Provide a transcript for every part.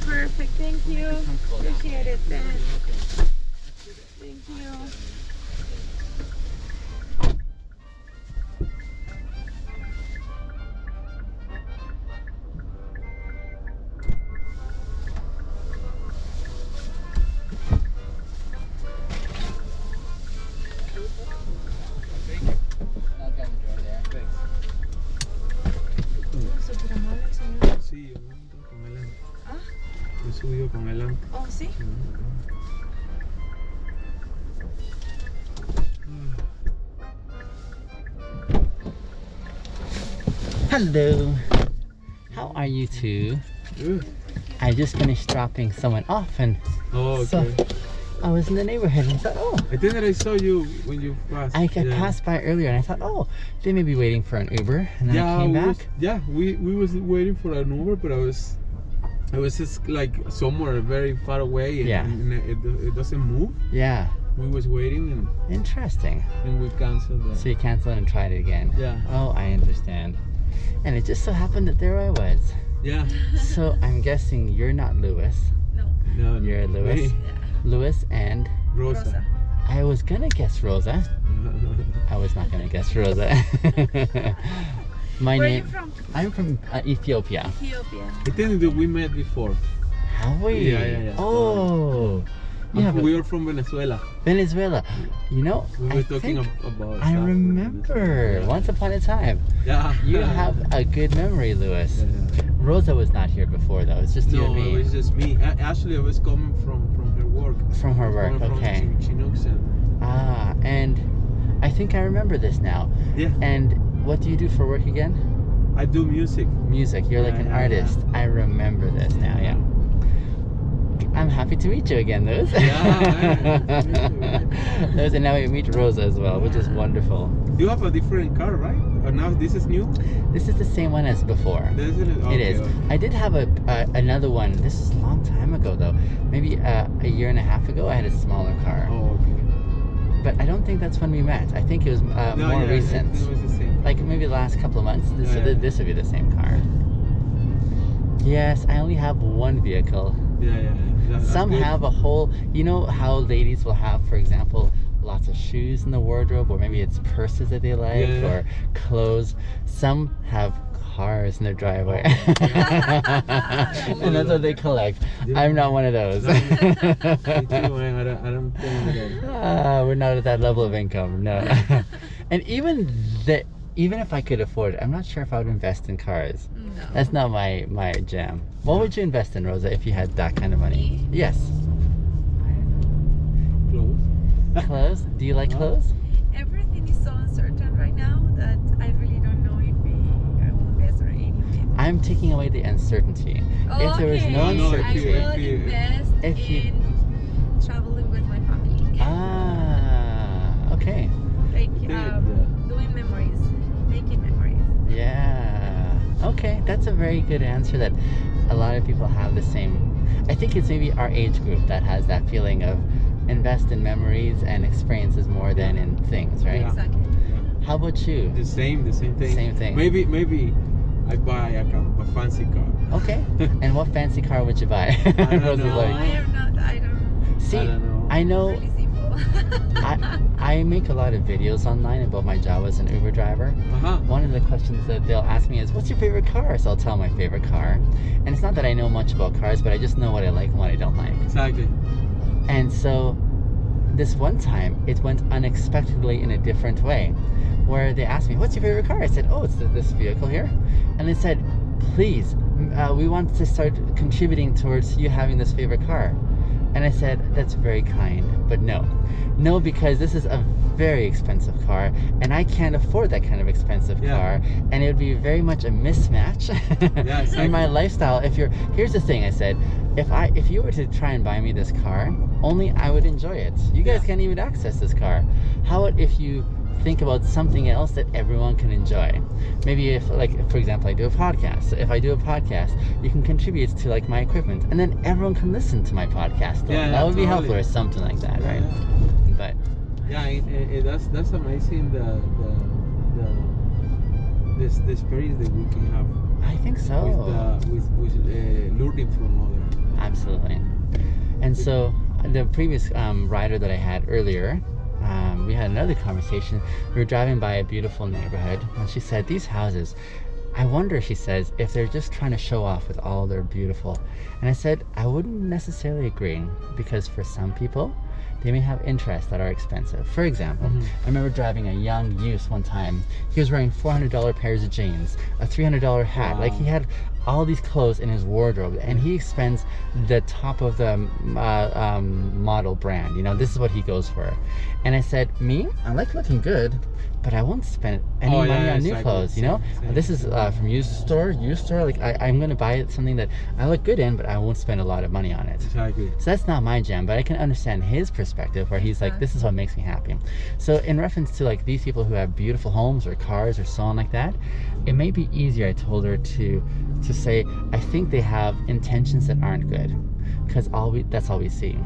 Perfect. Thank you. Appreciate it. Thank you. Súper amable el señor. Sí, yo ando con adelante. ¿Ah? Yo subido con adelante. Oh, sí. Hello. How are you two? Good. I just finished dropping someone off, and Oh, okay. so I was in the neighborhood and I thought, oh. I think that I saw you when you passed. I passed by earlier and I thought, oh, they may be waiting for an Uber, and then I came back. We was waiting for an Uber, but I was just like somewhere very far away, and it doesn't move. Yeah. We was waiting Interesting. and we canceled that. So you canceled and tried it again. Yeah. Oh, I understand. And it just so happened that there I was. Yeah. So I'm guessing you're not Luis. No. You're Luis. Me. Luis and Rosa. I was gonna guess Rosa. I was not gonna guess Rosa. My Where name. are you from? I'm from Ethiopia. Ethiopia. I think that we met before. Have we? Yeah. Oh. Yeah, but We are from Venezuela. Venezuela. You know, We were I talking think about. I stuff. remember once upon a time. Yeah. You have a good memory, Luis. Yeah. Rosa was not here before though. It's just you No, and it me. was just me. Actually, I was coming from her work. From her work, Coming okay. From Chinooks and Ah, and I think I remember this now. yeah. And what do you do for work again? I do music. Music. You're like an artist. I remember this now. Yeah. I'm happy to meet you again, Lewis. Lewis, and now we meet Rosa as well, which is wonderful. You have a different car, right? Or now this is new? This is the same one as before. Okay, It is. okay. I did have another one. This is a long time ago, though. Maybe a year and a half ago, I had a smaller car. Oh, okay. But I don't think that's when we met. I think it was more recent. It was the same. Like maybe the last couple of months. So Yeah. this would be the same car. Yes, I only have one vehicle. Yeah. That's Some good. have a whole, you know how ladies will have, for example, lots of shoes in the wardrobe, or maybe it's purses that they like, Yeah. or clothes. Some have cars in their driveway. And that's what they collect. Yeah. I'm not one of those. Me too, man. I don't think that. We're not at that level of income, no. And even if I could afford it, I'm not sure if I would invest in cars. No. That's not my jam. What would you invest in, Rosa, if you had that kind of money? Me? Yes. Close. Clothes? Do you like clothes? Everything is so uncertain right now that I really don't know if I will invest or anything. I'm taking away the uncertainty. If there was no Okay, uncertainty. I will invest if you- in traveling with my family. Ah, okay. Like Yeah. doing memories, making memories. Yeah. Okay, that's a very good answer that a lot of people have the same. I think it's maybe our age group that has that feeling of invest in memories and experiences more than in things, right? Yeah. Exactly. How about you? The same thing. Same thing. Maybe I buy a fancy car. Okay. And what fancy car would you buy? don't Rosa's know. I like, am not. I don't. see, I don't know. I know. Really simple. I make a lot of videos online about my job as an Uber driver. One of the questions that they'll ask me is, what's your favorite car? So I'll tell my favorite car. And it's not that I know much about cars, but I just know what I like and what I don't like. Exactly. And so this one time, it went unexpectedly in a different way, where they asked me, what's your favorite car? I said, oh, it's this vehicle here. And they said, please, we want to start contributing towards you having this favorite car. And I said, that's very kind, but no. No, because this is a very expensive car, and I can't afford that kind of expensive car, and it would be very much a mismatch in my lifestyle. Here's the thing, I said, if you were to try and buy me this car, only I would enjoy it. You guys can't even access this car. How about if you think about something else that everyone can enjoy? Maybe if, like, for example, I do a podcast. So if I do a podcast, you can contribute to like my equipment, and then everyone can listen to my podcast. That would be helpful, or something like that, right? But that's amazing. The experience that we can have. I think so. With learning from others. Absolutely. And so the previous rider that I had earlier, we had another conversation. We were driving by a beautiful neighborhood, and she said, these houses, I wonder, she says, if they're just trying to show off with all their beautiful. And I said, I wouldn't necessarily agree, because for some people, they may have interests that are expensive. For example, I remember driving a young youth one time. He was wearing $400 pairs of jeans, a $300 hat. Wow. Like, he had all these clothes in his wardrobe, and he spends the top of the model brand. You know, this is what he goes for. And I said, me, I like looking good, but I won't spend any money on new clothes. You know, this is from used store. Like, I'm gonna buy something that I look good in, but I won't spend a lot of money on it. Exactly. So that's not my jam, but I can understand his perspective, where he's like, this is what makes me happy. So in reference to like these people who have beautiful homes or cars or so on like that, it may be easier, I told her, to say, I think they have intentions that aren't good, because that's all we see.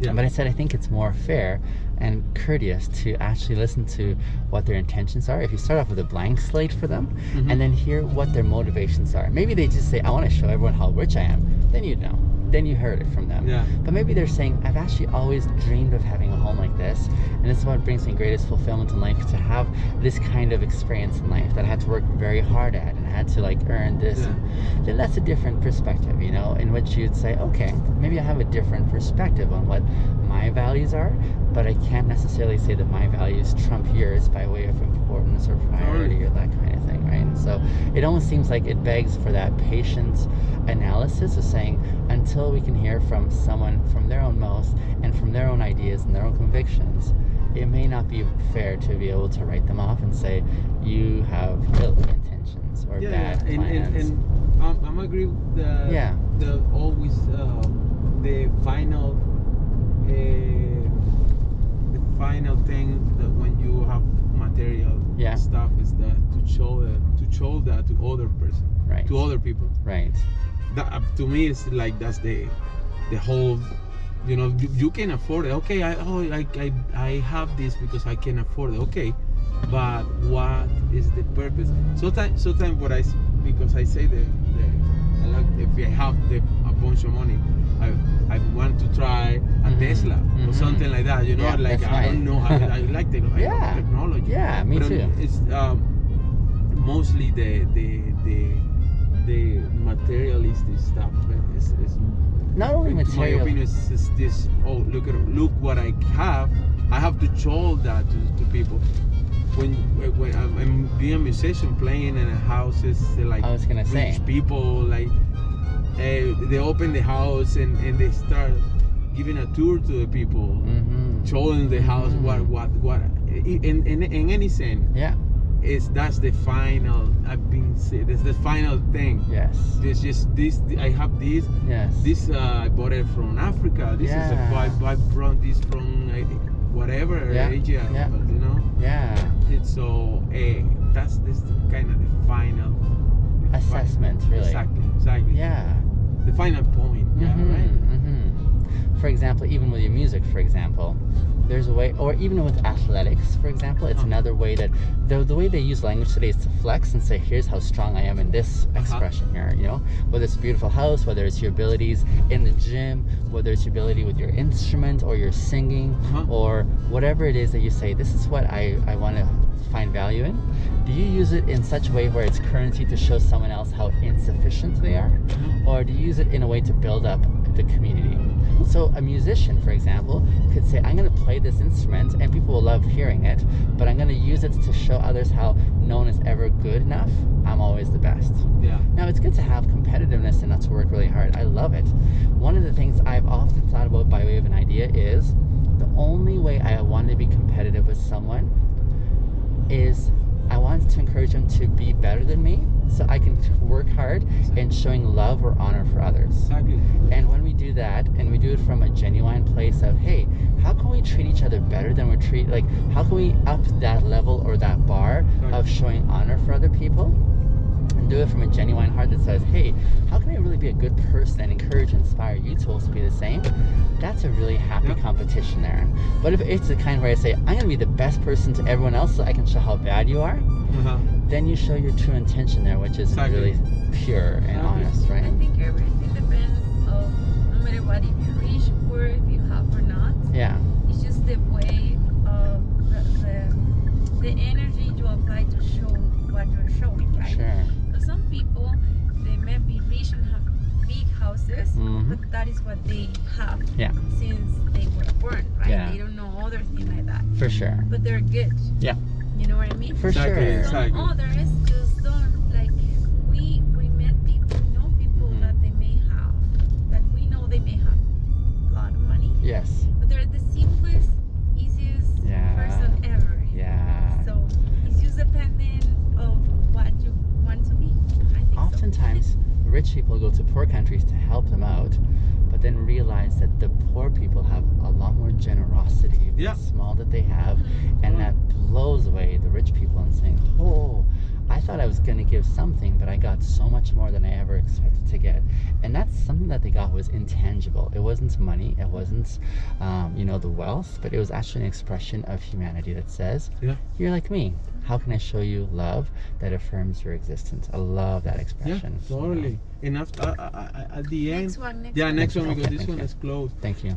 Yeah. But I said, I think it's more fair and courteous to actually listen to what their intentions are. If you start off with a blank slate for them, and then hear what their motivations are. Maybe they just say, I want to show everyone how rich I am. Then you know. Then you heard it from them. Yeah. But maybe they're saying, I've actually always dreamed of having a home like this, and this is what brings me greatest fulfillment in life, to have this kind of experience in life that I had to work very hard at, and I had to like earn this. Then that's a different perspective, you know, in which you'd say, okay, maybe I have a different perspective on what my values are, but I can't necessarily say that my values trump yours by way of importance or priority or that kind of thing, right? And so it almost seems like it begs for that patient analysis of saying, until we can hear from someone from their own mouth and from their own ideas and their own convictions, it may not be fair to be able to write them off and say, you have ill intentions or bad plans. And I'm agree with the always the final thing that when you have material stuff is that to show that to other person, to other people, right? That to me is like that's the whole, you know, you can afford it. Okay, I have this because I can afford it. Okay, but what is the purpose? Sometimes what because I say I like, if I have a bunch of money, I want to try a Tesla or something like that. You know, like I don't know. I like technology. Yeah, me too. It's mostly the materialistic stuff is not only material. My opinion is this. Oh, look what I have. I have to show that to people. When I'm being a musician, playing in a house, is like I was gonna rich people like they open the house and they start giving a tour to the people, showing the house what in any sense. Yeah. That's the final. I've been saying that's the final thing. Yes. This just this. I have this. Yes. This I bought it from Africa. This is I brought this from whatever Asia. Yeah. You know. Yeah. It's so that's this kind of the final assessment, really. Exactly. Yeah. The final point. Yeah. Right. For example, even with your music, for example, there's a way, or even with athletics, for example, it's another way that the way they use language today is to flex and say, here's how strong I am in this expression here, you know, whether it's a beautiful house, whether it's your abilities in the gym, whether it's your ability with your instrument or your singing, or whatever it is that you say, this is what I want to find value in. Do you use it in such a way where it's currency to show someone else how insufficient they are, or do you use it in a way to build up the community? So a musician, for example, could say, I'm going to play this instrument and people will love hearing it, but I'm going to use it to show others how no one is ever good enough. I'm always the best. Yeah. Now, it's good to have competitiveness and not to work really hard. I love it. One of the things I've often thought about by way of an idea is the only way I want to be competitive with someone is I want to encourage them to be better than me, so I can work hard in showing love or honor for others. Exactly. And when we do that, and we do it from a genuine place of, hey, how can we treat each other better than we're treated? Like, how can we up that level or that bar of showing honor for other people? And do it from a genuine heart that says, hey, how can I really be a good person and encourage and inspire you to also be the same? That's a really happy competition there. But if it's the kind where I say, I'm going to be the best person to everyone else so I can show how bad you are, then you show your true intention there, which is really pure and honest, right? I think everything depends of resources, but that is what they have since they were born, right? Yeah. They don't know other thing like that. For sure. But they're good. Yeah. You know what I mean? For sure. Some others just don't. Like we met people, know people that they may have, that we know they may have a lot of money. Yes. But they're the simplest, easiest person ever. Yeah. So it's just depending of what you want to be. I think Oftentimes, rich people go to poor countries to help them out, but then realize that the poor people have a lot more generosity with the small that they have, and that blows away the rich people and saying, oh, I thought I was going to give something, but I got so much more than I ever expected to get. And that's something that they got was intangible. It wasn't money, it wasn't the wealth, but it was actually an expression of humanity that says, you're like me. How can I show you love that affirms your existence? I love that expression. Yeah, totally. And after, at the end, next one because this one is closed. Thank you.